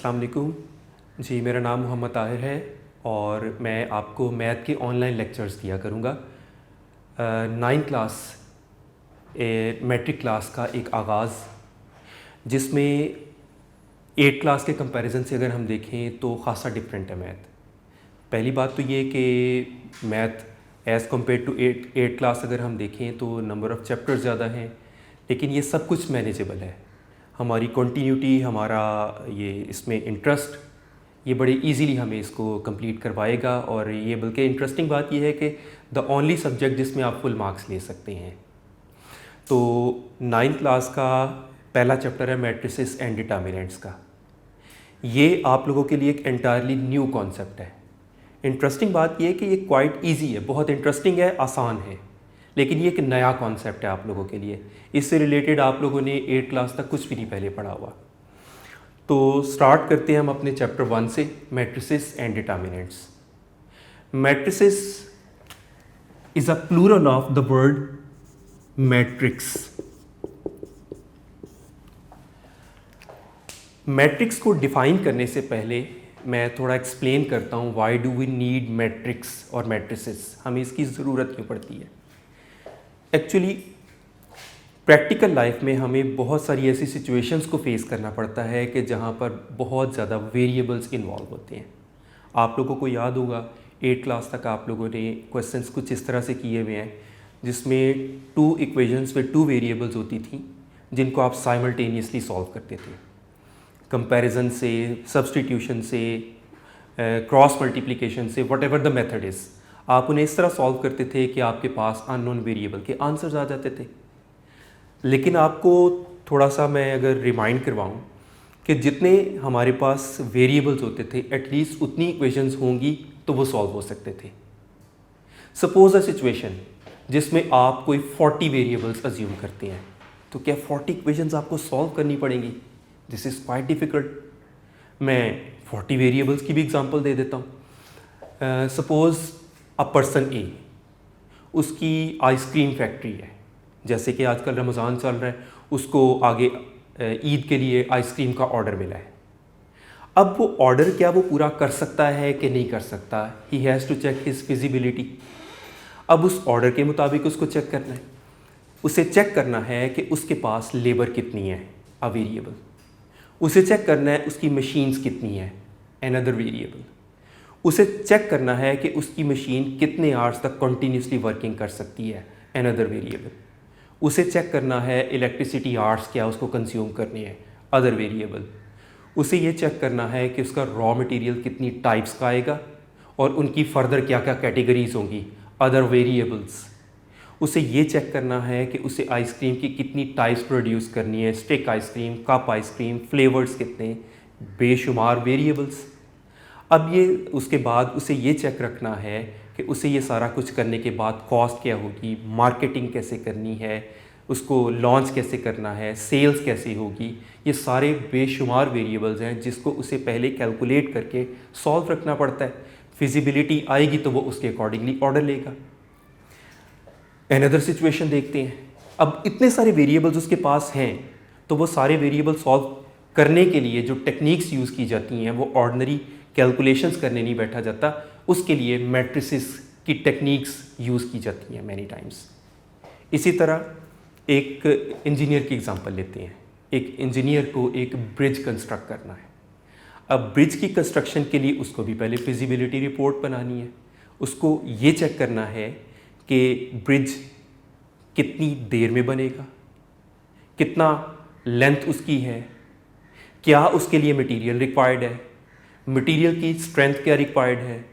अस्सलाम वालेकुम जी। मेरा नाम मोहम्मद ताहिर है और मैं आपको मैथ के ऑनलाइन लेक्चर्स दिया करूँगा। 9th क्लास मैट्रिक क्लास का एक आगाज़, जिसमें 8th क्लास के कंपैरिजन से अगर हम देखें तो ख़ासा डिफरेंट है मैथ। पहली बात तो ये कि math as compare to 8th class अगर हम देखें तो नंबर ऑफ़ चैप्टर्स ज़्यादा हैं, लेकिन ये सब कुछ मैनेजेबल है। हमारी कंटिन्यूटी, हमारा ये इसमें इंटरेस्ट, ये बड़े इजीली हमें इसको कंप्लीट करवाएगा। और ये बल्कि इंटरेस्टिंग बात ये है कि द ओनली सब्जेक्ट जिसमें आप फुल मार्क्स ले सकते हैं। तो 9th क्लास का पहला चैप्टर है मैट्रिसेस एंड डिटर्मिनेंट्स का। ये आप लोगों के लिए एक एंटायरली न्यू कॉन्सेप्ट है। इंटरेस्टिंग बात ये है कि ये क्वाइट इजी है, बहुत इंटरेस्टिंग है, आसान है, लेकिन ये एक नया कॉन्सेप्ट है आप लोगों के लिए। इससे रिलेटेड आप लोगों ने 8th क्लास तक कुछ भी नहीं पहले पढ़ा हुआ। तो स्टार्ट करते हैं हम अपने चैप्टर 1 से, matrices and determinants. Matrices is a plural of the word matrix. Matrix को डिफाइन करने से पहले मैं थोड़ा एक्सप्लेन करता हूँ why do we need matrix और मैट्रिसेस, हमें इसकी ज़रूरत क्यों पड़ती है। एक्चुअली प्रैक्टिकल लाइफ में हमें बहुत सारी ऐसी सिचुएशंस को फेस करना पड़ता है कि जहाँ पर बहुत ज़्यादा वेरिएबल्स इन्वॉल्व होते हैं। आप लोगों को याद होगा 8th क्लास तक आप लोगों ने क्वेश्चंस कुछ इस तरह से किए हुए हैं, जिसमें 2 इक्वेशंस में 2 वेरिएबल्स होती थी जिनको आप साइमल्टेनियसली सॉल्व करते थे। कंपैरिजन से, सब्स्टिट्यूशन से, क्रॉस मल्टीप्लिकेशन से, व्हाटएवर द मेथड इज़, आप उन्हें इस तरह सॉल्व करते थे कि आपके पास अननोन वेरिएबल के आंसर्स आ जाते थे। लेकिन आपको थोड़ा सा मैं अगर रिमाइंड करवाऊँ कि जितने हमारे पास वेरिएबल्स होते थे, एटलीस्ट उतनी इक्वेशंस होंगी तो वो सॉल्व हो सकते थे। सपोज अ सिचुएशन जिसमें आप कोई 40 वेरिएबल्स अज्यूम करते हैं, तो क्या 40 इक्वेशंस आपको सॉल्व करनी पड़ेंगी? This is quite difficult. मैं 40 वेरिएबल्स की भी एग्जांपल दे देता हूँ। सपोज़ अ पर्सन ए, उसकी आइसक्रीम फैक्ट्री है। जैसे कि आजकल रमज़ान चल रहा है, उसको आगे ईद के लिए आइसक्रीम का ऑर्डर मिला है। अब वो ऑर्डर क्या वो पूरा कर सकता है कि नहीं कर सकता, he has to check his feasibility. अब उस ऑर्डर के मुताबिक उसको चेक करना है। उसे चेक करना है कि उसके पास लेबर कितनी है, अ वेरिएबल। उसे चेक करना है उसकी मशीन्स कितनी है, अनदर वेरिएबल। उसे चेक करना है कि उसकी मशीन कितने आवर्स तक कंटिन्यूसली वर्किंग कर सकती है, अनदर वेरिएबल। उसे चेक करना है इलेक्ट्रिसिटी आवर्स क्या उसको कंज्यूम करने हैं, अदर वेरिएबल। उसे ये चेक करना है कि उसका रॉ मटेरियल कितनी टाइप्स का आएगा और उनकी फर्दर क्या क्या कैटेगरीज होंगी, अदर वेरिएबल्स। उसे ये चेक करना है कि उसे आइसक्रीम की कितनी टाइप्स प्रोड्यूस करनी है, stick ice cream, cup ice cream, flavours कितने, बेशुमार वेरिएबल्स। अब ये उसके बाद उसे ये चेक रखना है कि उसे ये सारा कुछ करने के बाद कॉस्ट क्या होगी, मार्केटिंग कैसे करनी है, उसको लॉन्च कैसे करना है, सेल्स कैसे होगी। ये सारे बेशुमार वेरिएबल्स हैं जिसको उसे पहले कैलकुलेट करके सॉल्व रखना पड़ता है। फिजिबिलिटी आएगी तो वो उसके अकॉर्डिंगली ऑर्डर लेगा। अनदर सिचुएशन देखते हैं। अब इतने सारे वेरिएबल्स उसके पास हैं, तो वो सारे वेरिएबल सॉल्व करने के लिए जो टेक्निक्स यूज़ की जाती हैं वो ऑर्डिनरी कैलकुलेशंस करने नहीं बैठा जाता, उसके लिए मैट्रिसेस की टेक्निक्स यूज़ की जाती हैं मैनी टाइम्स। इसी तरह एक इंजीनियर की एग्जांपल लेते हैं। एक इंजीनियर को एक ब्रिज कंस्ट्रक्ट करना है। अब ब्रिज की कंस्ट्रक्शन के लिए उसको भी पहले फिजिबिलिटी रिपोर्ट बनानी है। उसको ये चेक करना है कि ब्रिज कितनी देर में बनेगा, कितना लेंथ उसकी है, क्या उसके लिए मटेरियल रिक्वायर्ड है, मटेरियल की स्ट्रेंथ क्या रिक्वायर्ड है,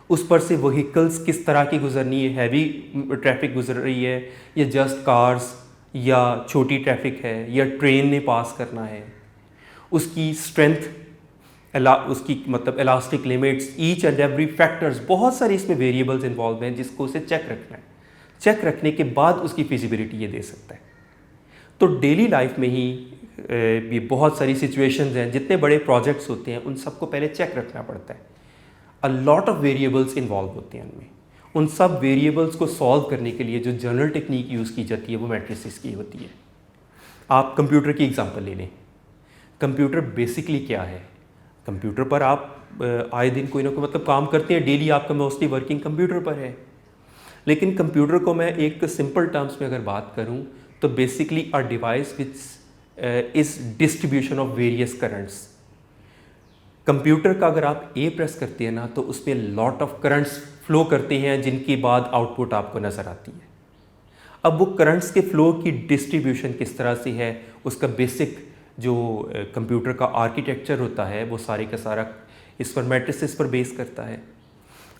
उस पर से व्हीकल्स किस तरह की गुजरनी है, हैवी ट्रैफिक गुजर रही है या जस्ट कार्स या छोटी ट्रैफिक है या ट्रेन ने पास करना है, उसकी स्ट्रेंथ, उसकी मतलब elastic limits, each and every factors, बहुत सारे इसमें वेरिएबल्स इन्वॉल्व हैं जिसको उसे चेक रखना है। चेक रखने के बाद उसकी फिजिबिलिटी ये दे सकता है। तो डेली लाइफ में ही ये बहुत सारी सिचुएशंस हैं, जितने बड़े प्रोजेक्ट्स होते हैं उन सबको पहले चेक रखना पड़ता है। A lot of variables involve होते हैं उनमें। उन सब वेरिएबल्स को सॉल्व करने के लिए जो जनरल टेक्निक यूज़ की जाती है वो मैट्रिसेस की होती है। आप कंप्यूटर की एग्जांपल ले लें। कंप्यूटर बेसिकली क्या है? कंप्यूटर पर आप आए दिन कोई ना कोई मतलब काम करते हैं, डेली आपका मोस्टली वर्किंग कंप्यूटर पर है। लेकिन कंप्यूटर को मैं एक सिंपल टर्म्स में अगर बात करूं तो basically a device which is distribution of various currents. Computer का अगर आप ए प्रेस करते हैं ना तो उसमें लॉट ऑफ करंट्स फ्लो करते हैं जिनके बाद आउटपुट आपको नज़र आती है। अब वो करंट्स के फ्लो की डिस्ट्रीब्यूशन किस तरह से है, उसका बेसिक जो कंप्यूटर का आर्किटेक्चर होता है वो सारे का सारा इस पर मैट्रिसेस पर बेस करता है।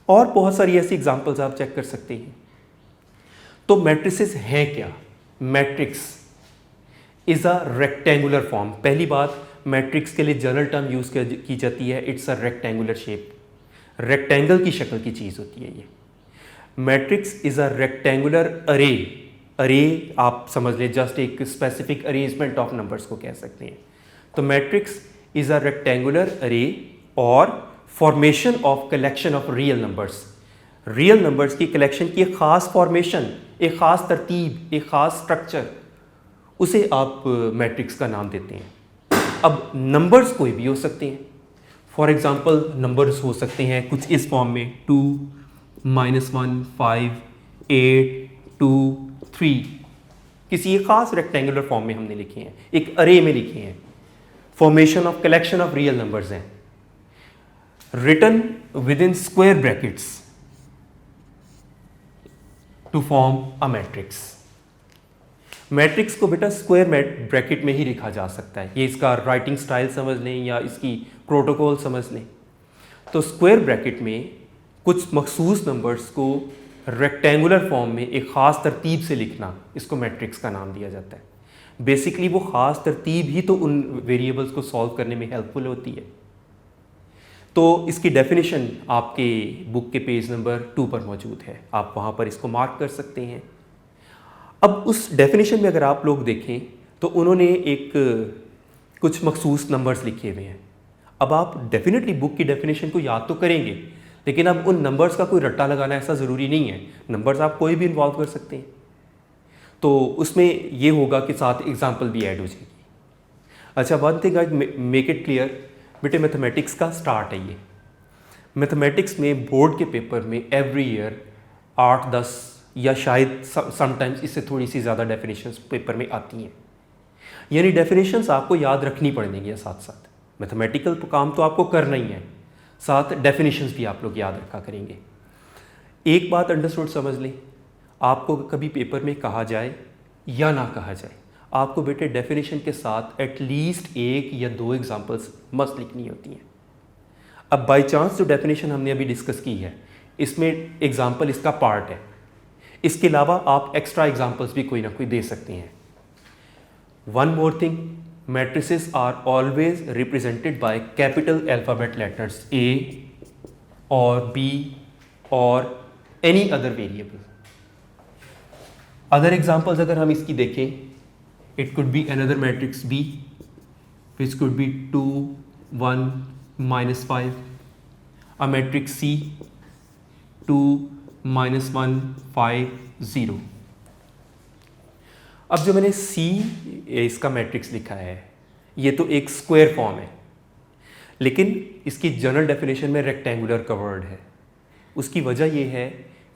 और बहुत सारी ऐसी एग्जांपल्स आप चेक कर सकते हैं। तो मैट्रिसेस हैं क्या? Matrix is a rectangular form. पहली बात, मैट्रिक्स के लिए जनरल टर्म यूज़ की जाती है, it's a rectangular shape. Rectangle की शक्ल की चीज़ होती है ये। मैट्रिक्स इज़ अ रेक्टेंगुलर अरे। अरे आप समझ लें जस्ट एक स्पेसिफिक अरेंजमेंट ऑफ नंबर्स को कह सकते हैं। तो मैट्रिक्स इज़ अ रेक्टेंगुलर अरे और formation of collection of real numbers. Real numbers की कलेक्शन की एक ख़ास फॉर्मेशन, एक ख़ास तरतीब, एक ख़ास स्ट्रक्चर, उसे आप मैट्रिक्स का नाम देते हैं। अब नंबर्स कोई भी हो सकते हैं। फॉर एग्ज़ाम्पल नंबर्स हो सकते हैं कुछ इस फॉर्म में 2, -1, 5, 8, 2, 3, किसी एक ख़ास रेक्टेंगुलर फॉर्म में हमने लिखे हैं, एक अरे में लिखे हैं। Formation of collection of real numbers हैं, written within square brackets to form a matrix. Matrix को बेटा स्क्वायर ब्रैकेट में ही लिखा जा सकता है, ये इसका राइटिंग स्टाइल समझ लें या इसकी प्रोटोकॉल समझ लें। तो स्क्वायर ब्रैकेट में कुछ मखसूस नंबर्स को रेक्टेंगुलर फॉर्म में एक ख़ास तरतीब से लिखना, इसको मैट्रिक्स का नाम दिया जाता है। बेसिकली वो ख़ास तरतीब ही तो उन वेरिएबल्स को सॉल्व करने में हेल्पफुल होती है। तो इसकी डेफिनेशन आपके बुक के पेज नंबर 2 पर मौजूद है, आप वहाँ पर इसको मार्क कर सकते हैं। अब उस डेफिनेशन में अगर आप लोग देखें तो उन्होंने एक कुछ मखसूस नंबर्स लिखे हुए हैं। अब आप डेफिनेटली बुक की डेफिनेशन को याद तो करेंगे, लेकिन अब उन नंबर्स का कोई रट्टा लगाना ऐसा ज़रूरी नहीं है। नंबर्स आप कोई भी इन्वॉल्व कर सकते हैं। तो उसमें ये होगा कि साथ एग्जाम्पल भी ऐड हो जाएगी। अच्छा, one thing I make it clear, बेटे मैथमेटिक्स का स्टार्ट है ये। मैथमेटिक्स में बोर्ड के पेपर में एवरी ईयर 8-10 या शायद समटाइम्स इससे थोड़ी सी ज़्यादा डेफिनेशंस पेपर में आती हैं। यानी डेफिनेशंस आपको याद रखनी पड़ेंगी साथ साथ। मैथमेटिकल काम तो आपको करना ही है, साथ डेफिनेशंस भी आप लोग याद रखा करेंगे। एक बात अंडरस्टूड समझ लें, आपको कभी पेपर में कहा जाए या ना कहा जाए, आपको बेटे डेफिनेशन के साथ एटलीस्ट 1 या 2 एग्जाम्पल्स मस्ट लिखनी होती हैं। अब बाई चांस जो डेफिनेशन हमने अभी डिस्कस की है इसमें एग्जाम्पल इसका पार्ट है, इसके अलावा आप एक्स्ट्रा एग्जाम्पल्स भी कोई ना कोई दे सकते हैं। One more thing, matrices are always represented by capital alphabet letters A और बी और any other variable. Other examples अगर हम इसकी देखें, it could be another matrix B which could be 2, 1, -5, a matrix C 2, -1, 5, 0। अब जो मैंने C इसका मैट्रिक्स लिखा है ये तो एक स्क्वायर फॉर्म है, लेकिन इसकी जनरल डेफिनेशन में रेक्टेंगुलर का वर्ड है। उसकी वजह ये है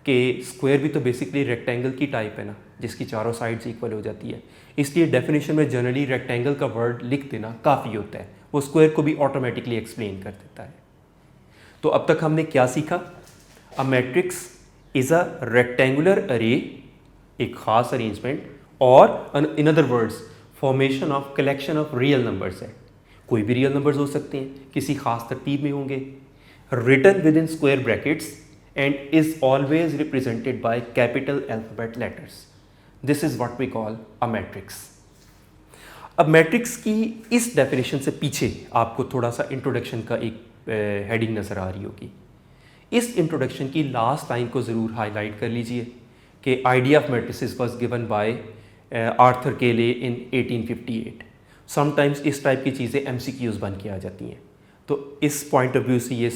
कि स्क्वायर भी तो बेसिकली रेक्टेंगल की टाइप है ना, जिसकी चारों साइड्स इक्वल हो जाती है। इसलिए डेफिनेशन में जनरली रेक्टेंगल का वर्ड लिख देना काफ़ी होता है, वो स्क्वायर को भी ऑटोमेटिकली एक्सप्लेन कर देता है। तो अब तक हमने क्या सीखा? A matrix is a rectangular अरे, एक ख़ास अरेंजमेंट, और in other words formation of collection of real numbers है। कोई भी रियल नंबर्स हो सकते हैं, किसी खास तरतीब में होंगे, written within square brackets and is always represented by capital alphabet letters. This is what we call a matrix. अब मैट्रिक्स की इस डेफिनेशन से पीछे आपको थोड़ा सा इंट्रोडक्शन का एक हेडिंग नज़र आ रही होगी। इस इंट्रोडक्शन की लास्ट लाइन को ज़रूर हाईलाइट कर लीजिए कि idea of matrices was given by Arthur केले इन 1858। समटाइम्स इस टाइप की चीज़ें MCQs बन के आ जाती हैं, तो इस पॉइंट ऑफ व्यू से ये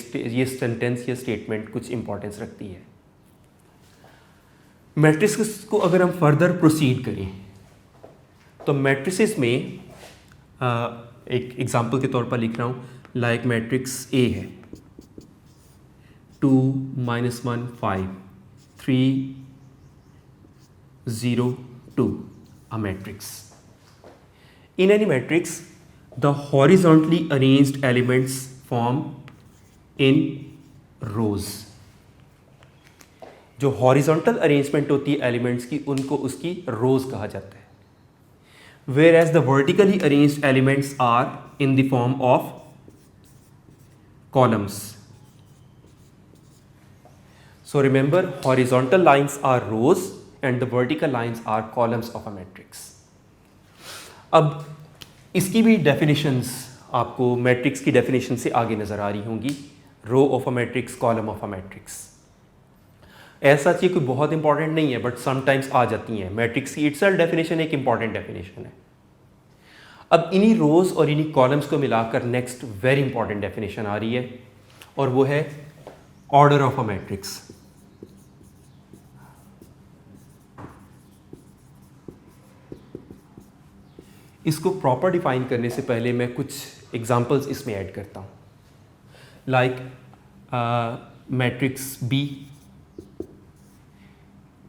सेंटेंस या स्टेटमेंट कुछ इंपॉर्टेंस रखती है। मैट्रिसेस को अगर हम फर्दर प्रोसीड करें तो मैट्रिसेस में एक एग्जांपल के तौर पर लिख रहा हूँ, लाइक मैट्रिक्स ए है 2 -1 5 3 0 2 a matrix. In any matrix, the horizontally arranged elements form in rows. जो हॉरिजॉन्टल अरेंजमेंट होती है एलिमेंट्स की उनको उसकी रोज कहा जाता है. Whereas the vertically arranged elements are in the form of columns. So remember, horizontal lines are rows and the vertical lines are columns of a matrix. अब इसकी भी डेफिनेशंस आपको मैट्रिक्स की डेफिनेशन से आगे नज़र आ रही होंगी. Row of a matrix, column of a matrix. ऐसा चीज़ कोई बहुत इंपॉर्टेंट नहीं है बट समटाइम्स आ जाती हैं. मैट्रिक्स की इटसेल्फ डेफिनेशन एक इंपॉर्टेंट डेफिनेशन है. अब इन्हीं रोज और इन्हीं कॉलम्स को मिलाकर नेक्स्ट वेरी इंपॉर्टेंट डेफिनेशन आ रही है और वो है ऑर्डर ऑफ अ मैट्रिक्स. इसको प्रॉपर डिफाइन करने से पहले मैं कुछ एग्जांपल्स इसमें ऐड करता हूँ. Like matrix b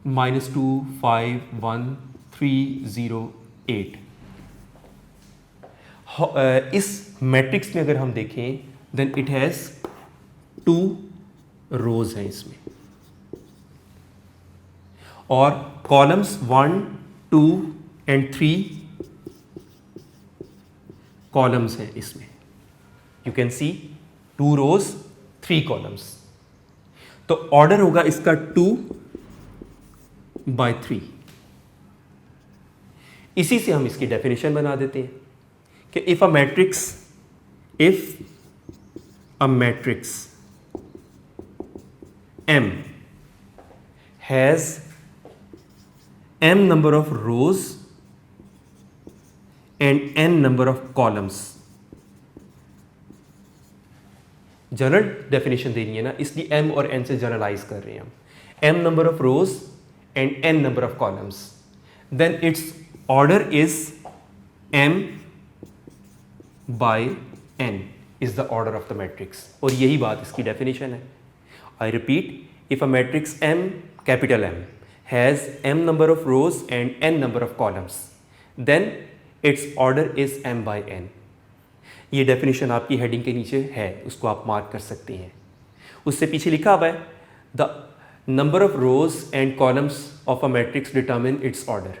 -2 5 1 3 0 8. इस मैट्रिक्स में अगर हम देखें देन इट हैज़ 2 रोज हैं इसमें और कॉलम्स 1 2 एंड 3 कॉलम्स हैं इसमें. You can see 2 rows 3 columns. तो ऑर्डर होगा इसका 2/3. इसी से हम इसकी डेफिनेशन बना देते हैं कि if a matrix M has m number of rows and n number of columns. General definition देनी है ना, इसलिए m और n से जनरलाइज कर रहे हैं हम. m number of rows and n number of columns, then its order is m by n is the order of the matrix. और यही बात इसकी डेफिनेशन है. I repeat, if a matrix M, capital M, has m number of rows and n number of columns, then its order is m by n. ये definition आपकी heading के नीचे है, उसको आप मार्क कर सकते हैं. उससे पीछे लिखा हुआ है the number of rose and columns of a matrix determine it's order.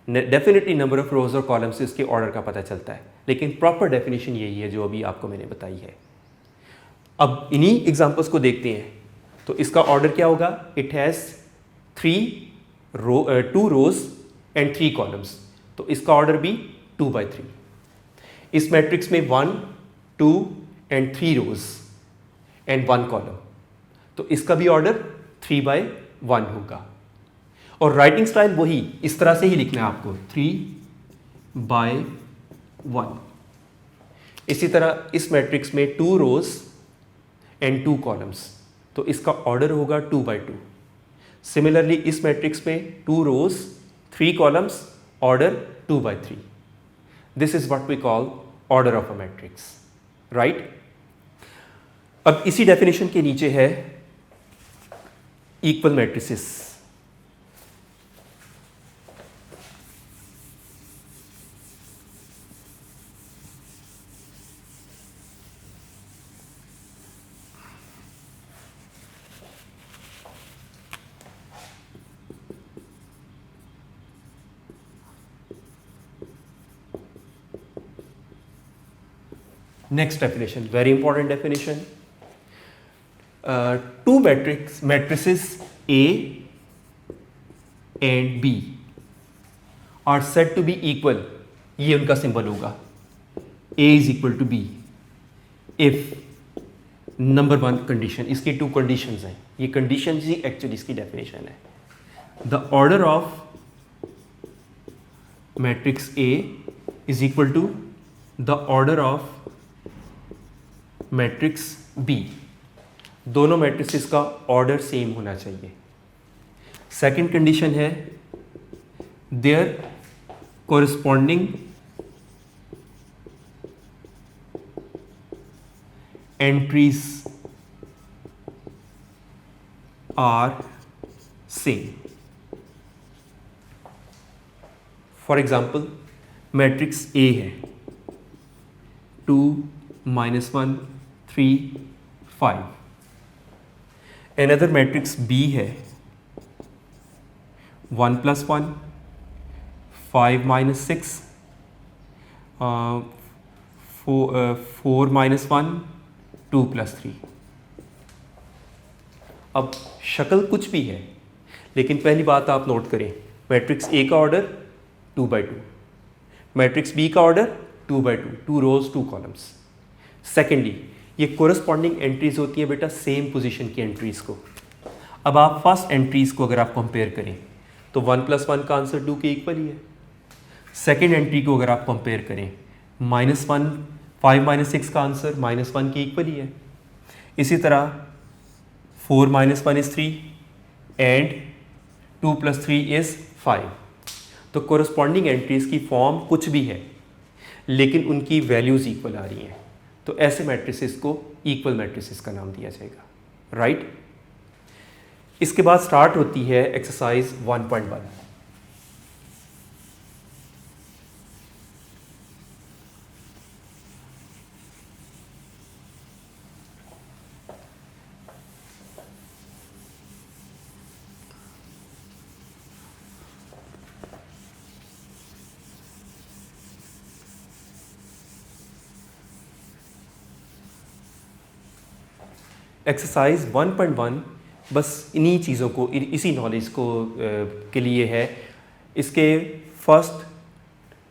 Definitely number of रोज और कॉलम से इसके ऑर्डर का पता चलता है, लेकिन प्रॉपर डेफिनेशन यही है जो अभी आपको मैंने बताई है. अब इन्हीं एग्जांपल्स को देखते हैं. तो इसका ऑर्डर क्या होगा? It has 2 rows and 3 columns. तो इसका ऑर्डर भी 2/3. इस मैट्रिक्स में 1 2 एंड 3 रोज एंड 1 कॉलम. तो इसका भी ऑर्डर 3/1 होगा. और राइटिंग स्टाइल वही, इस तरह से ही लिखना है आपको, 3/1. इसी तरह इस मैट्रिक्स में 2 रोज एंड 2 कॉलम्स. तो इसका ऑर्डर होगा 2/2. सिमिलरली इस मैट्रिक्स में 2 rows 3 columns, order 2/3. This is what we call order of a matrix, right. अब इसी डेफिनेशन के नीचे है equal matrices. Next definition, very important definition. Two matrices A and B are said to be equal. ये उनका symbol होगा. A is equal to B if number 1 condition. इसकी 2 conditions हैं. ये कंडीशंस ही एक्चुअली इसकी डेफिनेशन है. The order of matrix A is equal to the order of matrix B. दोनों मैट्रिसेस का ऑर्डर सेम होना चाहिए. सेकंड कंडीशन है their corresponding entries are same. For example, matrix A है 2 -1 3 5. Another मैट्रिक्स B है 1 + 1 5 - 6 4 - 1 2 + 3. अब शक्ल कुछ भी है, लेकिन पहली बात आप नोट करें, मैट्रिक्स A का ऑर्डर 2/2, मैट्रिक्स B का ऑर्डर 2/2, 2 रोज 2 कॉलम्स. सेकेंडली, ये कोरस्पॉन्डिंग एंट्रीज होती है बेटा सेम पोजीशन की एंट्रीज को. अब आप फर्स्ट एंट्रीज को अगर आप कंपेयर करें तो 1 + 1 का आंसर 2 के इक्वल ही है. सेकेंड एंट्री को अगर आप कंपेयर करें -1 5 - 6 का आंसर -1 के इक्वल ही है. इसी तरह 4 - 1 is 3 and 2 + 3 is 5. तो कोरस्पॉन्डिंग एंट्रीज की फॉर्म कुछ भी है, लेकिन उनकी वैल्यूज इक्वल आ रही हैं, तो ऐसे मैट्रिसेस को इक्वल मैट्रिसेस का नाम दिया जाएगा. राइट. इसके बाद स्टार्ट होती है एक्सरसाइज 1.1. एक्सरसाइज 1.1 बस इन्हीं चीज़ों को, इसी नॉलेज को के लिए है. इसके फर्स्ट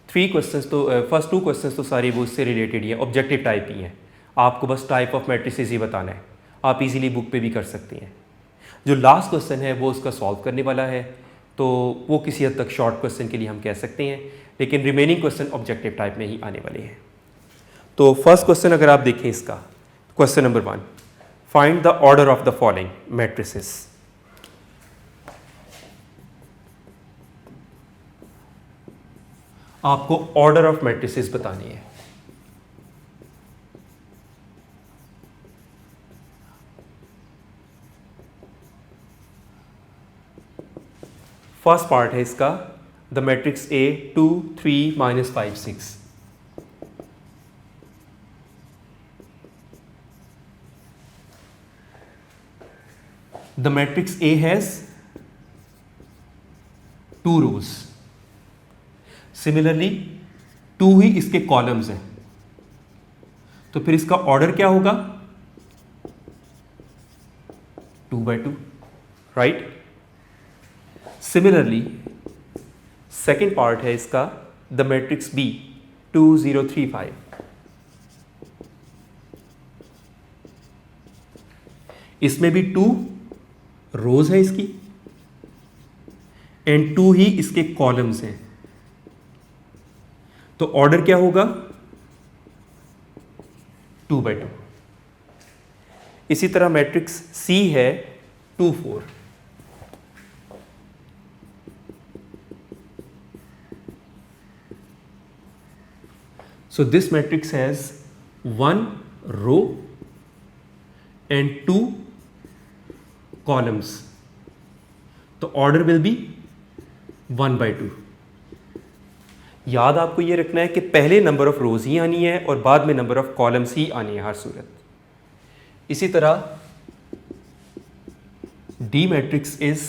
2 क्वेश्चंस तो सारे वो इससे रिलेटेड ही है, ऑब्जेक्टिव टाइप ही हैं. आपको बस टाइप ऑफ मैट्रिसेस ही बताना है. आप इजीली बुक पे भी कर सकते हैं. जो लास्ट क्वेश्चन है वो उसका सॉल्व करने वाला है, तो वो किसी हद तक शॉर्ट क्वेश्चन के लिए हम कह सकते हैं, लेकिन रिमेनिंग क्वेश्चन ऑब्जेक्टिव टाइप में ही आने वाले हैं. तो फर्स्ट क्वेश्चन अगर आप देखें इसका, question number 1, find the order of the following matrices. आपको ऑर्डर ऑफ मैट्रिसेस बतानी है. फर्स्ट पार्ट है इसका, the matrix A 2 3 -5 6. The matrix A has 2 rows. Similarly, 2 ही इसके कॉलम्स हैं, तो फिर इसका ऑर्डर क्या होगा? 2/2, राइट. Similarly, सेकेंड पार्ट है इसका, द मैट्रिक्स B 2 0 3 5. इसमें भी 2 रोज है इसकी एंड 2 ही इसके कॉलम्स हैं, तो ऑर्डर क्या होगा? 2/2. इसी तरह मैट्रिक्स C है 2 4. So this matrix has 1 row and 2 columns. तो ऑर्डर विल बी 1/2. याद आपको ये रखना है कि पहले नंबर ऑफ रोज ही आनी है और बाद में नंबर ऑफ कॉलम्स ही आनी है हर सूरत. इसी तरह D matrix is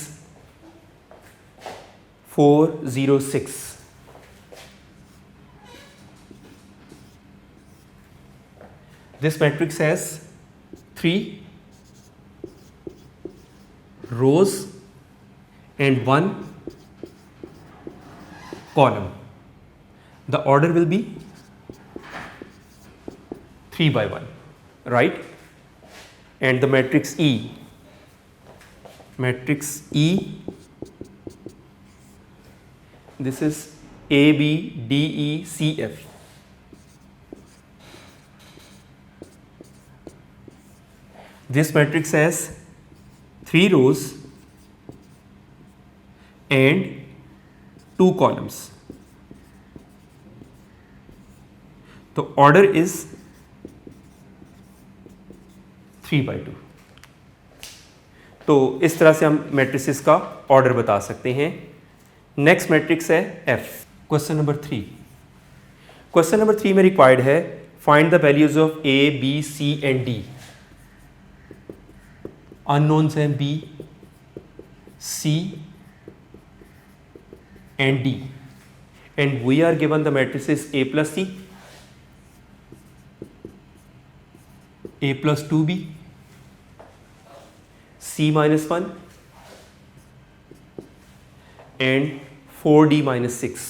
4 0 6. This matrix has 3 rows and 1 column. The order will be 3/1, right? And the matrix E, this is A B D E C F. This matrix has 3 rows and 2 columns. The order is 3/2। तो इस तरह से हम matrices का order बता सकते हैं। Next matrix है F। Question number 3। Question number 3 में रिक्वायर्ड है find the values of A, B, C and D। Unknowns हैं B, C and D, and we are given the matrices A plus C, A plus 2B, C minus 1 and 4D minus 6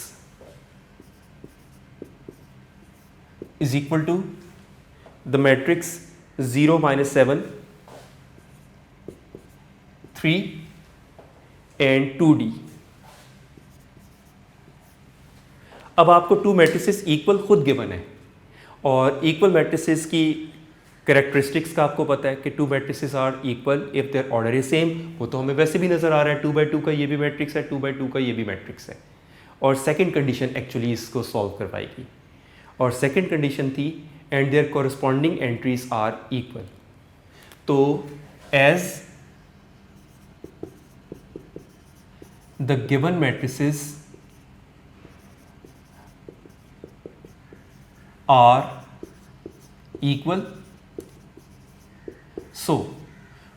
is equal to the matrix 0 minus 7, 3 and 2D। अब आपको to matrices equal खुद given है और equal matrices की characteristics का आपको पता है कि two matrices are equal if their order is same. वो तो हमें वैसे भी नज़र आ रहा है, 2/2 का ये भी मैट्रिक्स है, 2/2 का ये भी मैट्रिक्स है। और सेकंड कंडीशन एक्चुअली इसको सॉल्व करवाएगी और सेकंड कंडीशन थी and their corresponding entries are equal. तो as the given matrices are equal, so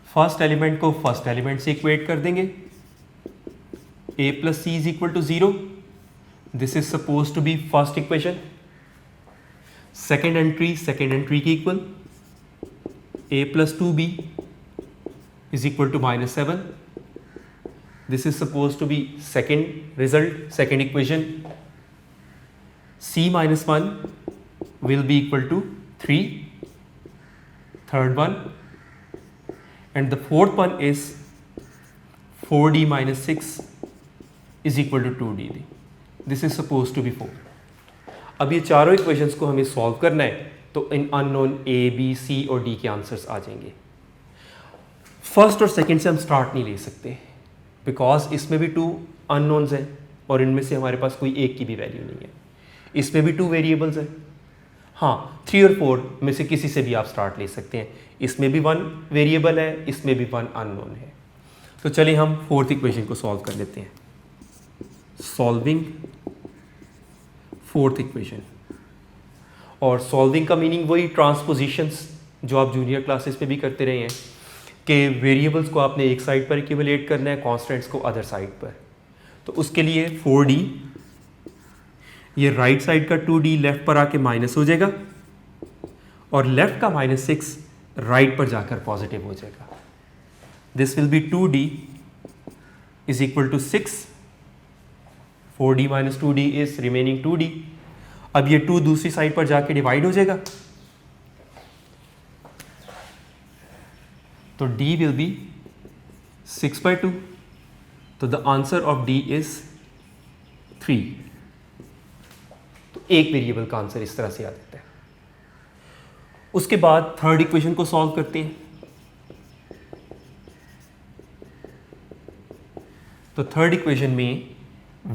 first element को फर्स्ट एलिमेंट से इक्वेट कर देंगे। A plus C is equal to 0, this is supposed to be first equation. Second entry की equal, A plus 2B is equal to -7, this is supposed to be second result, second equation। C minus 1 will be equal to 3, third one, and the fourth one is 4D minus 6 is equal to 2D। This is supposed to be 4। अब ये चारों equations को हमें solve करना है तो इन unknown A, B, C और D के आंसर्स आ जाएंगे। फर्स्ट और सेकंड से हम स्टार्ट नहीं ले सकते बिकॉज इसमें भी टू अननोन्स हैं और इनमें से हमारे पास कोई एक की भी वैल्यू नहीं है। इसमें भी टू वेरिएबल्स हैं। हाँ, 3 और 4 में से किसी से भी आप स्टार्ट ले सकते हैं। इसमें भी 1 वेरिएबल है, इसमें भी 1 अननोन है। तो चलिए हम फोर्थ इक्वेशन को सॉल्व कर लेते हैं। Solving fourth equation. और सॉल्विंग का मीनिंग वही ट्रांसपोजिशंस जो आप जूनियर क्लासेस पे भी करते रहे हैं कि वेरिएबल्स को आपने एक साइड पर इक्विवेलेट करना है, कॉन्स्टेंट्स को अदर साइड पर। तो उसके लिए 4D, ये राइट साइड का 2D लेफ्ट पर आके माइनस हो जाएगा और लेफ्ट का -6 राइट पर जाकर पॉजिटिव हो जाएगा। This will be 2D is equal to 6, 4D minus 2D is remaining 2D। अब ये 2 दूसरी साइड पर जाके डिवाइड हो जाएगा तो D विल बी 6/2। तो the answer of D is 3। तो एक वेरिएबल का आंसर इस तरह से आ जाता है। उसके बाद थर्ड इक्वेशन को सॉल्व करते हैं। तो थर्ड इक्वेशन में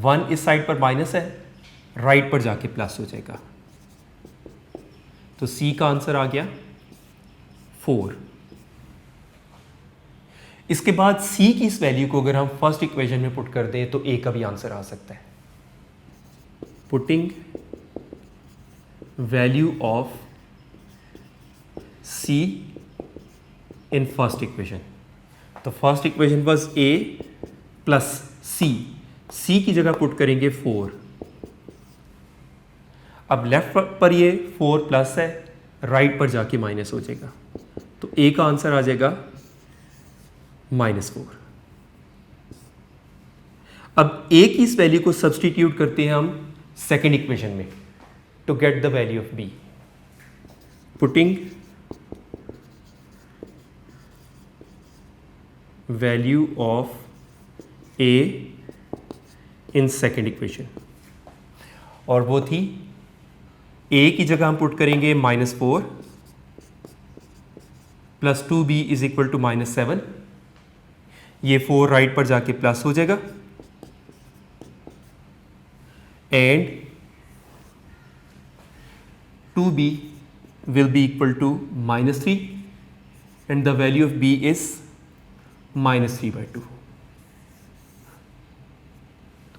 1 इस साइड पर माइनस है, राइट पर जाके प्लस हो जाएगा। तो C का आंसर आ गया 4। इसके बाद C की इस वैल्यू को अगर हम फर्स्ट इक्वेशन में पुट कर दें तो A का भी आंसर आ सकता है। Putting value of C in first equation. तो first equation was A plus C की जगह पुट करेंगे 4। अब लेफ्ट पर ये 4 प्लस है, राइट पर जाके माइनस हो जाएगा। तो A का आंसर आ जाएगा -4। अब A की इस वैल्यू को सब्सटीट्यूट करते हैं हम सेकेंड इक्वेशन में to get the value of B। Putting value of A in second equation, और वो थी A की जगह हम पुट करेंगे -4 plus 2B is equal to -7। ये 4 राइट पर जाके प्लस हो जाएगा and 2B will be equal to -3 and the value of b is -3/2।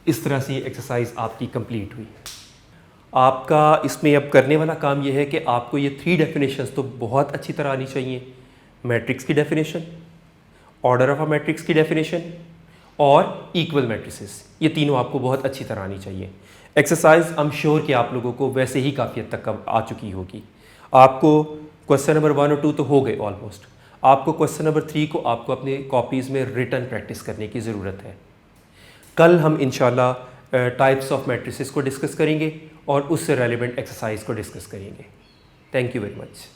इस तरह से ये एक्सरसाइज आपकी कंप्लीट हुई। आपका इसमें अब करने वाला काम ये है कि आपको ये 3 डेफिनेशंस तो बहुत अच्छी तरह आनी चाहिए। मैट्रिक्स की definition, order of a matrix की डेफिनेशन और इक्वल मैट्रिसेस, ये तीनों आपको बहुत अच्छी तरह आनी चाहिए। एक्सरसाइज आई एम श्योर कि आप लोगों को वैसे ही काफ़ी हद तक आ चुकी होगी। आपको क्वेश्चन नंबर 1 और 2 तो हो गए ऑलमोस्ट। आपको क्वेश्चन नंबर 3 को आपको अपने कॉपीज़ में रिटन प्रैक्टिस करने की ज़रूरत है। कल हम इंशाल्लाह टाइप्स ऑफ मैट्रिसेस को डिस्कस करेंगे और उससे रेलिवेंट एक्सरसाइज को डिस्कस करेंगे। Thank you very much.